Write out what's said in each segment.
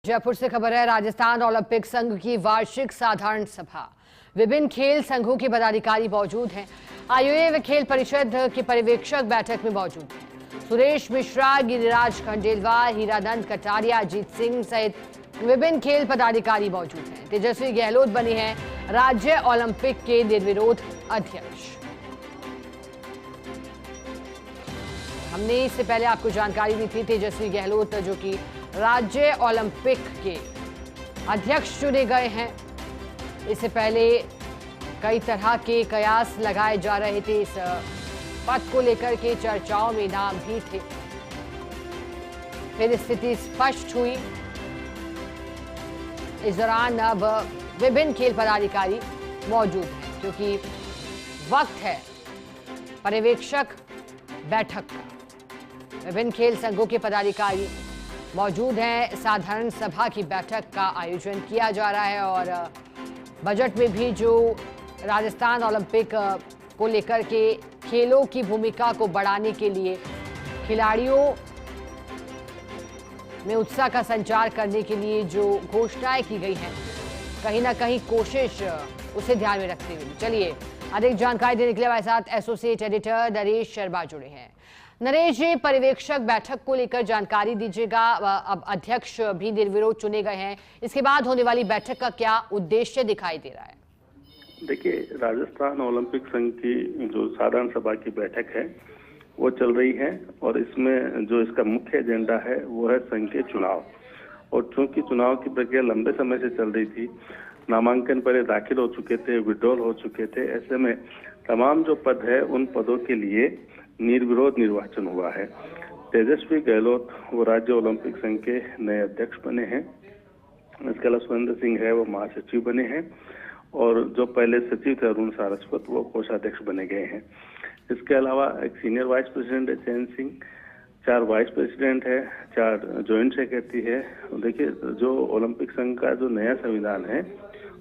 जयपुर से खबर है। राजस्थान ओलंपिक संघ की वार्षिक साधारण सभा, विभिन्न खेल संघों के पदाधिकारी मौजूद हैं। आयुर्वेद व खेल परिषद के पर्यवेक्षक बैठक में मौजूद हैं। सुरेश मिश्रा, गिरिराज खंडेलवाल, हीरानंद कटारिया, अजीत सिंह सहित विभिन्न खेल पदाधिकारी मौजूद हैं। तेजस्वी गहलोत बने हैं राज्य ओलंपिक के निर्विरोध अध्यक्ष। हमने इससे पहले आपको जानकारी दी थी, तेजस्वी गहलोत जो कि राज्य ओलंपिक के अध्यक्ष चुने गए हैं। इससे पहले कई तरह के कयास लगाए जा रहे थे, इस पद को लेकर के चर्चाओं में नाम भी थे। फिर स्थिति स्पष्ट हुई। इस दौरान अब विभिन्न खेल पदाधिकारी मौजूद हैं, क्योंकि वक्त है पर्यवेक्षक बैठक का। विभिन्न खेल संघों के पदाधिकारी मौजूद हैं। साधारण सभा की बैठक का आयोजन किया जा रहा है और बजट में भी जो राजस्थान ओलंपिक को लेकर के खेलों की भूमिका को बढ़ाने के लिए खिलाड़ियों में उत्साह का संचार करने के लिए जो घोषणाएं की गई हैं, कहीं ना कहीं कोशिश उसे ध्यान में रखते हुए। चलिए अधिक जानकारी देने के लिए हमारे साथ एसोसिएट एडिटर नरेश शर्मा जुड़े हैं। नरेश जी, पर्यवेक्षक बैठक को लेकर जानकारी दीजिएगा। अब अध्यक्ष भी निर्विरोध चुने गए हैं, इसके बाद होने वाली बैठक का क्या उद्देश्य दिखाई दे रहा है? देखिए, राजस्थान ओलंपिक संघ की जो साधारण सभा की बैठक है वो चल रही है और इसमें जो इसका मुख्य एजेंडा है वो है संघ के चुनाव। और चूंकि चुनाव की प्रक्रिया लंबे समय से चल रही थी, नामांकन पहले दाखिल हो चुके थे, विड्रॉल हो चुके थे, ऐसे में तमाम जो पद है उन पदों के लिए निर्विरोध निर्वाचन हुआ है। तेजस्वी गहलोत वो राज्य ओलंपिक संघ के नए अध्यक्ष बने हैं। इसके अलावा सुरेंद्र सिंह है वो महासचिव बने हैं और जो पहले सचिव थे अरुण सारस्वत वो कोषाध्यक्ष बने गए हैं। इसके अलावा एक सीनियर वाइस प्रेसिडेंट है चैन सिंह, 4 वाइस प्रेसिडेंट है, 4 ज्वाइंट सेक्रेटरी है। देखिए, जो ओलंपिक संघ का जो नया संविधान है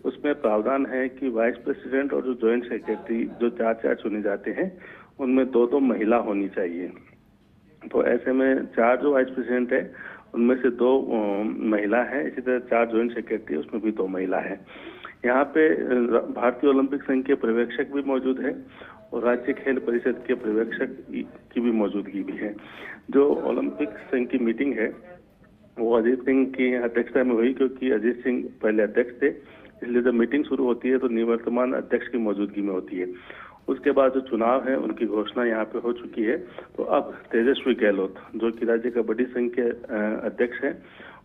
उसमें प्रावधान है कि वाइस प्रेसिडेंट और जो ज्वाइंट सेक्रेटरी जो 4 चुने जाते हैं उनमें 2 महिला होनी चाहिए। तो ऐसे में 4 जो वाइस प्रेसिडेंट है उनमें से 2 महिला है, इसी तरह 4 ज्वाइंट सेक्रेटरी उसमें भी 2 महिला है। यहाँ पे भारतीय ओलंपिक संघ के पर्यवेक्षक भी मौजूद है और राज्य खेल परिषद के पर्यवेक्षक की भी मौजूदगी भी है। जो ओलंपिक संघ की मीटिंग है वो अजीत सिंह की अध्यक्षता में हुई, क्योंकि अजीत सिंह पहले अध्यक्ष थे, इसलिए जब मीटिंग शुरू होती है तो निवर्तमान अध्यक्ष की मौजूदगी में होती है। उसके बाद जो चुनाव है उनकी घोषणा यहाँ पे हो चुकी है। तो अब तेजस्वी गहलोत जो कि राज्य कबड्डी संघ के अध्यक्ष हैं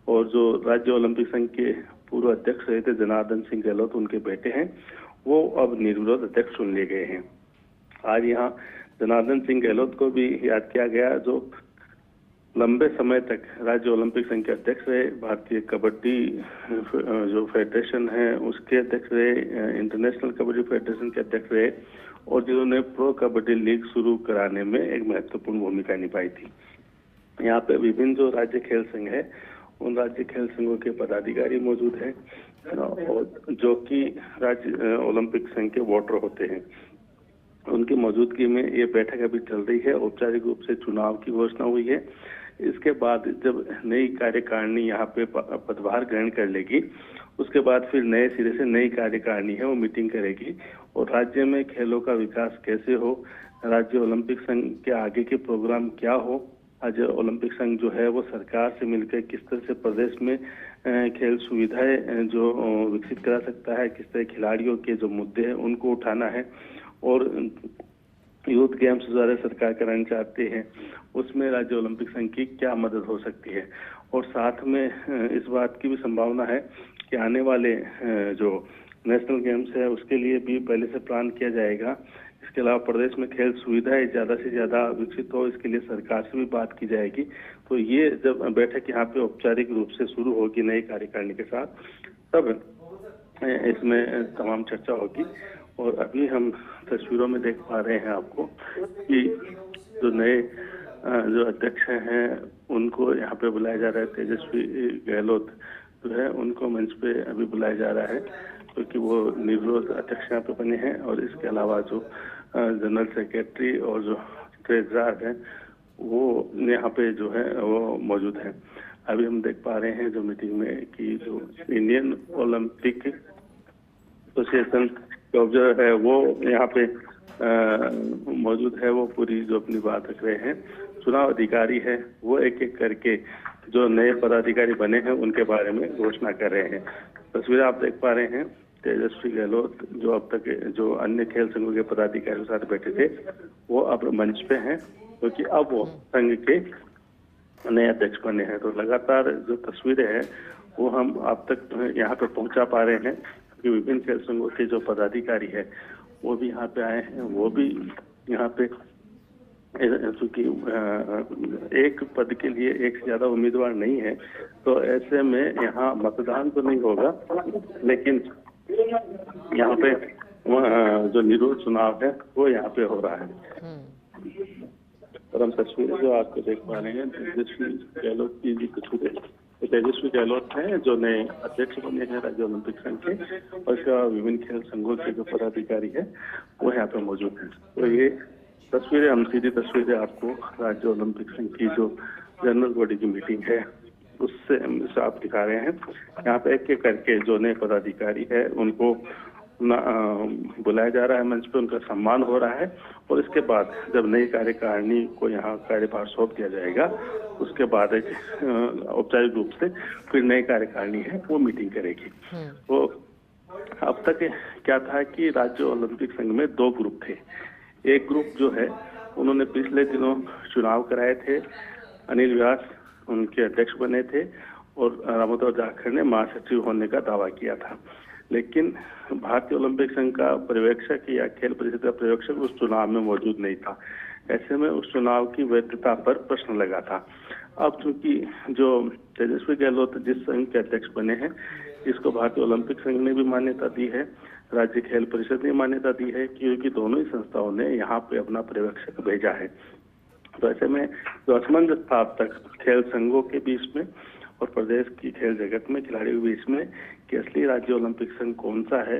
और जो राज्य ओलंपिक संघ के पूर्व अध्यक्ष रहे थे जनार्दन सिंह गहलोत, उनके बेटे हैं, वो अब निर्विरोध अध्यक्ष चुन लिए गए हैं। आज यहाँ जनार्दन सिंह गहलोत को भी याद किया गया, जो लंबे समय तक राज्य ओलंपिक संघ के अध्यक्ष रहे, भारतीय कबड्डी जो फेडरेशन है उसके अध्यक्ष रहे, इंटरनेशनल कबड्डी फेडरेशन के अध्यक्ष रहे और जिन्होंने प्रो कबड्डी लीग शुरू कराने में एक महत्वपूर्ण भूमिका निभाई थी। यहाँ पे विभिन्न जो राज्य खेल संघ है उन राज्य खेल संघों के पदाधिकारी मौजूद हैं और जो कि राज्य ओलंपिक संघ के वोटर होते हैं, उनकी मौजूदगी में ये बैठक अभी चल रही है। औपचारिक रूप से चुनाव की घोषणा हुई है। इसके बाद जब नई कार्यकारिणी यहाँ पे पदभार ग्रहण कर लेगी, उसके बाद फिर नए सिरे से नई कार्यकारिणी है वो मीटिंग करेगी और राज्य में खेलों का विकास कैसे हो, राज्य ओलंपिक संघ के आगे के प्रोग्राम क्या हो, आज ओलंपिक संघ जो है वो सरकार से मिलकर किस तरह से प्रदेश में खेल सुविधाएं जो विकसित करा सकता है, किस तरह खिलाड़ियों के जो मुद्दे हैं उनको उठाना है और यूथ गेम्स द्वारा सरकार कराना चाहते हैं उसमें राज्य ओलंपिक संघ की क्या मदद हो सकती है। और साथ में इस बात की भी संभावना है कि आने वाले जो नेशनल गेम्स है उसके लिए भी पहले से प्लान किया जाएगा। इसके अलावा प्रदेश में खेल सुविधाएं ज्यादा से ज्यादा विकसित हो, इसके लिए सरकार से भी बात की जाएगी। तो ये जब बैठक यहाँ पे औपचारिक रूप से शुरू होगी नई कार्यकारिणी के साथ, तब इसमें तमाम चर्चा होगी। और अभी हम तस्वीरों में देख पा रहे हैं आपको कि जो नए जो अध्यक्ष हैं उनको यहाँ पे बुलाया जा रहा है। तेजस्वी गहलोत जो है उनको मंच पे अभी बुलाया जा रहा है, क्योंकि वो निर्विरोध अध्यक्ष यहाँ पे बने हैं। और इसके अलावा जो जनरल सेक्रेटरी और जो ट्रेजरर हैं वो यहाँ पे जो है वो मौजूद हैं। अभी हम देख पा रहे हैं जो मीटिंग में कि जो इंडियन ओलंपिक एसोसिएशन के ऑब्जर्वर है वो यहाँ पे मौजूद है। वो पूरी जो अपनी बात रख रहे हैं। चुनाव अधिकारी है वो एक एक करके जो नए पदाधिकारी बने हैं उनके बारे में घोषणा कर रहे हैं। तस्वीरें आप देख पा रहे हैं। तेजस्वी गहलोत जो अब तक जो अन्य खेल संघों के पदाधिकारियों के साथ बैठे थे वो अब मंच पे हैं, क्योंकि अब वो संघ के नए अध्यक्ष बने हैं। तो लगातार जो तस्वीरें हैं वो हम आप तक यहाँ पे पहुंचा पा रहे हैं कि विभिन्न खेल संघों के जो पदाधिकारी है वो भी यहाँ पे आए हैं। वो भी यहाँ पे चूंकि एक पद के लिए एक से ज्यादा उम्मीदवार नहीं है, तो ऐसे में यहाँ मतदान तो नहीं होगा, लेकिन यहाँ पे जो निर्विरोध चुनाव है वो यहाँ पे हो रहा है। और हम तस्वीरें जो आपको देख पा रहे हैं तेजस्वी गहलोत की भी तस्वीरें। तेजस्वी गहलोत हैं जो नए अध्यक्ष बने हैं राज्य ओलंपिक संघ के, और इसके अलावा विभिन्न खेल संघों के जो पदाधिकारी है वो यहाँ पे मौजूद हैं। तो ये तस्वीरें हम सीधी तस्वीरें आपको राज्य ओलंपिक संघ की जो जनरल बॉडी की मीटिंग है उससे आप दिखा रहे हैं। यहाँ पे एक एक करके जो नए पदाधिकारी है उनको बुलाया जा रहा है मंच पे, उनका सम्मान हो रहा है। और इसके बाद जब नई कार्यकारिणी को यहाँ कार्यभार सौंप दिया जाएगा उसके बाद एक औपचारिक रूप से फिर नई कार्यकारिणी है वो मीटिंग करेगी। तो अब तक क्या था कि राज्य ओलंपिक संघ में दो ग्रुप थे। एक ग्रुप जो है उन्होंने पिछले दिनों चुनाव कराए थे, अनिल व्यास उनके अध्यक्ष बने थे और रामोदर जाखड़ ने महासचिव होने का दावा किया था। लेकिन भारतीय ओलंपिक संघ का पर्यवेक्षक या खेल परिषद का पर्यवेक्षक उस चुनाव में मौजूद नहीं था। ऐसे में उस चुनाव की वैधता पर प्रश्न लगा था। अब चूंकि जो तेजस्वी गहलोत जिस संघ के अध्यक्ष बने हैं इसको भारतीय ओलंपिक संघ ने भी मान्यता दी है, राज्य खेल परिषद ने मान्यता दी है, क्योंकि दोनों ही संस्थाओं ने यहाँ पे अपना पर्यवेक्षक भेजा है। तो ऐसे में जो असमंजस था अब तक खेल संघों के बीच में और प्रदेश की खेल जगत में खिलाड़ियों के बीच में कि असली राज्य ओलंपिक संघ कौन सा है,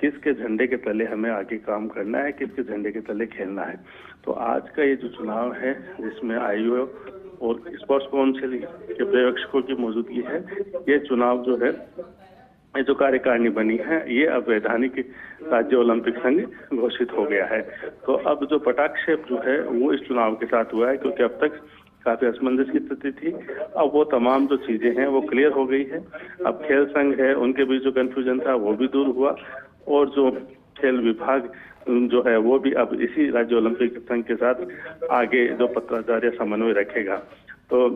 किसके झंडे के तले हमें आगे काम करना है, किसके झंडे के तले खेलना है। तो आज का ये जो चुनाव है जिसमें आयोग और स्पोर्ट्स काउंसिल के पर्यवेक्षकों की मौजूदगी है, ये चुनाव जो है ये जो कार्यकारिणी बनी है ये अब वैधानिक राज्य ओलंपिक संघ घोषित हो गया है। तो अब जो पटाक्षेप जो है वो इस चुनाव के साथ हुआ है, क्योंकि अब तक काफी असमंजस की स्थिति थी। अब वो तमाम जो चीजें हैं वो क्लियर हो गई है। अब खेल संघ है उनके बीच जो कंफ्यूजन था वो भी दूर हुआ, और जो खेल विभाग जो है वो भी अब इसी राज्य ओलंपिक संघ के साथ आगे जो पत्राचार या समन्वय रखेगा। तो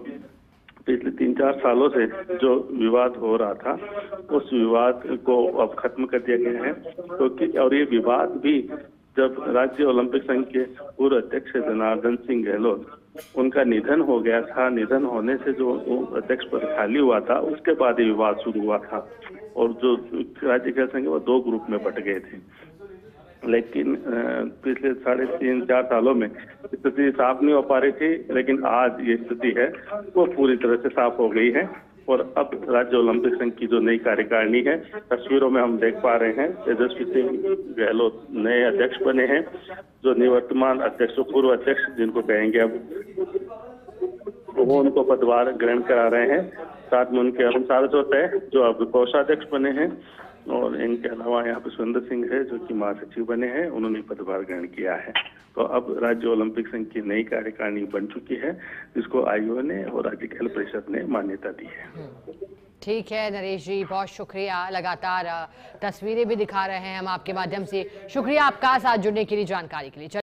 पिछले 3-4 सालों से जो विवाद हो रहा था उस विवाद को अब खत्म कर दिया गया है, क्योंकि और ये विवाद भी जब राज्य ओलंपिक संघ के पूर्व अध्यक्ष जनार्दन सिंह गहलोत उनका निधन हो गया था, निधन होने से जो अध्यक्ष पद खाली हुआ था उसके बाद ये विवाद शुरू हुआ था। और जो राज्य खेल संघ वो दो ग्रुप में बट गए थे। लेकिन पिछले 3.5-4 सालों में स्थिति साफ नहीं हो पा रही थी, लेकिन आज ये स्थिति है वो पूरी तरह से साफ हो गई है। और अब राज्य ओलंपिक संघ की जो नई कार्यकारिणी है तस्वीरों में हम देख पा रहे हैं तेजस्वी सिंह गहलोत नए अध्यक्ष बने हैं। जो निवर्तमान अध्यक्ष पूर्व अध्यक्ष जिनको कहेंगे अब वो उनको पदभार ग्रहण करा रहे हैं। साथ में उनके अरुण सारस्वत है जो अब कोषाध्यक्ष बने हैं, और इनके अलावा यहाँ पे सुरेंद्र सिंह है जो कि महासचिव बने हैं, उन्होंने पदभार ग्रहण किया है। तो अब राज्य ओलंपिक संघ की नई कार्यकारिणी बन चुकी है जिसको आयोग ने और राज्य खेल परिषद ने मान्यता दी है। ठीक है नरेश जी, बहुत शुक्रिया। लगातार तस्वीरें भी दिखा रहे हैं हम आपके माध्यम से। शुक्रिया आपका साथ जुड़ने के लिए, जानकारी के लिए।